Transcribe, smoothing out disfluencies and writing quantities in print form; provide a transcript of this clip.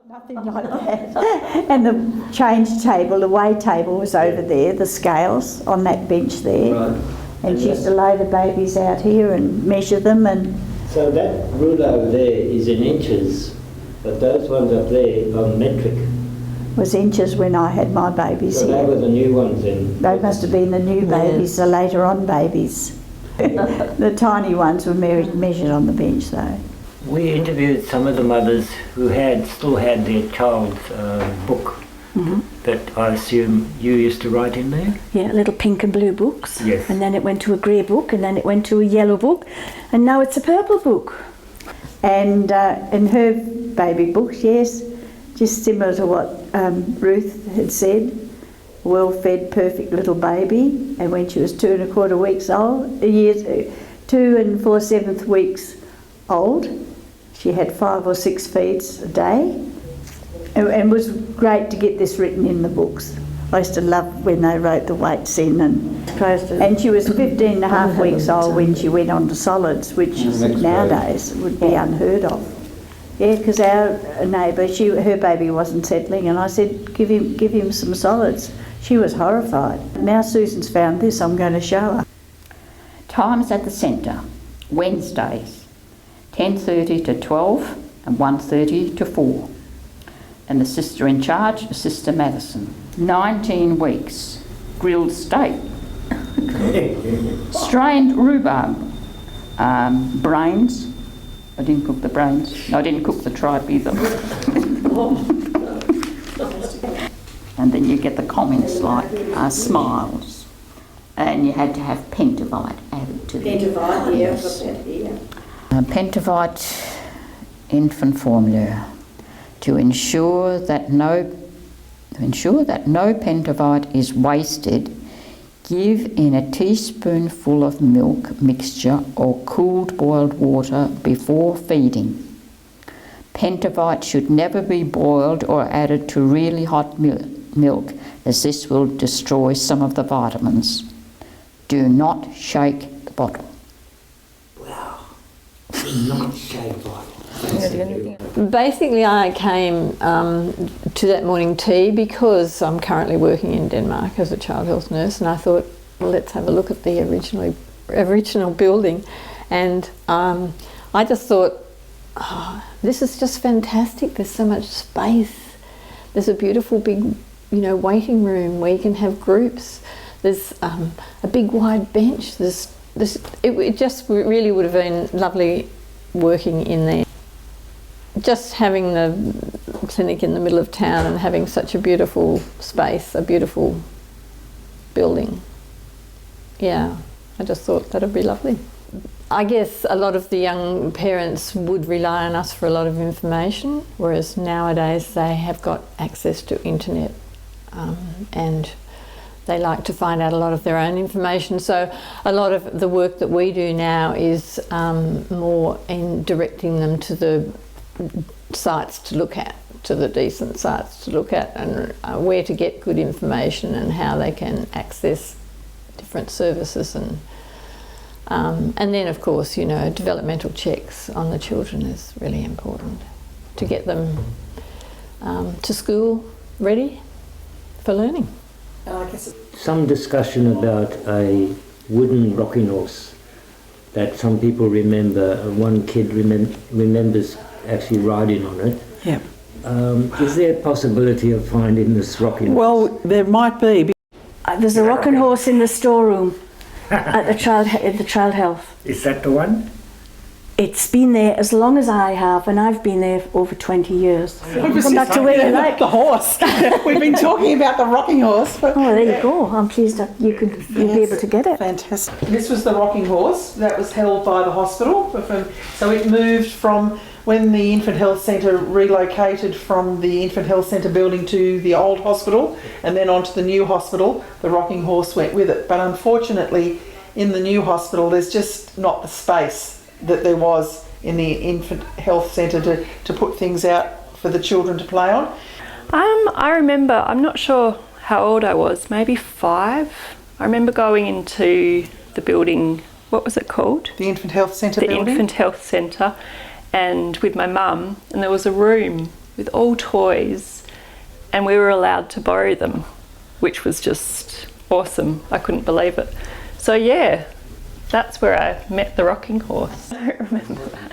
Nothing like that. And the change table, the weigh table was over there, the scales on that bench there. Right. And she used to lay the babies out here and measure them. And So that rule over there is in inches, but those ones up there are metric. was inches when I had my babies So they here. were the new ones then. They must have been the new babies, the later on babies. The tiny ones were measured on the bench though. We interviewed some of the mothers who still had their child's book that I assume you used to write in there? Yeah, little pink and blue books. Yes. And then it went to a grey book, and then it went to a yellow book, and now it's a purple book. And in her baby books, yes, just similar to what Ruth had said, well-fed, perfect little baby. And when she was 2 1/4 weeks old, 2 4/7 weeks old, she had 5 or 6 feeds a day. And it was great to get this written in the books. I used to love when they wrote the weights in. And she was 15 1/2 weeks old when she went on to solids, which nowadays would be unheard of. Yeah, because our neighbour, her baby wasn't settling, and I said, give him some solids. She was horrified. Now Susan's found this, I'm going to show her. Times at the centre, Wednesdays, 10:30 to 12 and 1:30 to 4. And the sister in charge, Sister Madison. 19 weeks, grilled steak, strained rhubarb, brains. I didn't cook the brains. No, I didn't cook the tripe either. And then you get the comments like smiles. And you had to have Pentavite added to it. Pentavite, yeah, I've got that here. Pentavite infant formula to ensure that no Pentavite is wasted. Give in a teaspoonful of milk mixture or cooled boiled water before feeding. Pentavite should never be boiled or added to really hot milk, as this will destroy some of the vitamins. Do not shake the bottle. Wow. Not shake bottle. Basically, I came to that morning tea because I'm currently working in Denmark as a child health nurse, and I thought, well, let's have a look at the original building. And I just thought, oh, this is just fantastic. There's so much space. There's a beautiful big, waiting room where you can have groups. There's a big wide bench. It just really would have been lovely working in there. Just having the clinic in the middle of town and having such a beautiful space, a beautiful building. Yeah, I just thought that'd be lovely. I guess a lot of the young parents would rely on us for a lot of information, whereas nowadays they have got access to internet and they like to find out a lot of their own information. So a lot of the work that we do now is more in directing them to the sites to look at, to the decent sites to look at, and where to get good information and how they can access different services. And then of course, developmental checks on the children is really important to get them to school ready for learning. Some discussion about a wooden rocking horse that some people remember. One kid remembers actually riding on it. Yeah. Is there a possibility of finding this rocking horse? Well, there might be. There's a rocking horse in the storeroom at the child health. Is that the one? It's been there as long as I have, and I've been there for over 20 years. Come back to where you like. The horse. We've been talking about the rocking horse. Oh, there you go. I'm pleased that you'll be able to get it. Fantastic. This was the rocking horse that was held by the hospital. So it moved from when the Infant Health Centre relocated from the Infant Health Centre building to the old hospital and then onto the new hospital. The rocking horse went with it. But unfortunately, in the new hospital, there's just not the space that there was in the Infant Health Centre to put things out for the children to play on. I remember, I'm not sure how old I was, maybe 5. I remember going into the building, what was it called? The Infant Health Centre building? The Infant Health Centre, and with my mum, and there was a room with all toys, and we were allowed to borrow them, which was just awesome. I couldn't believe it. So yeah, that's where I met the rocking horse. I don't remember that.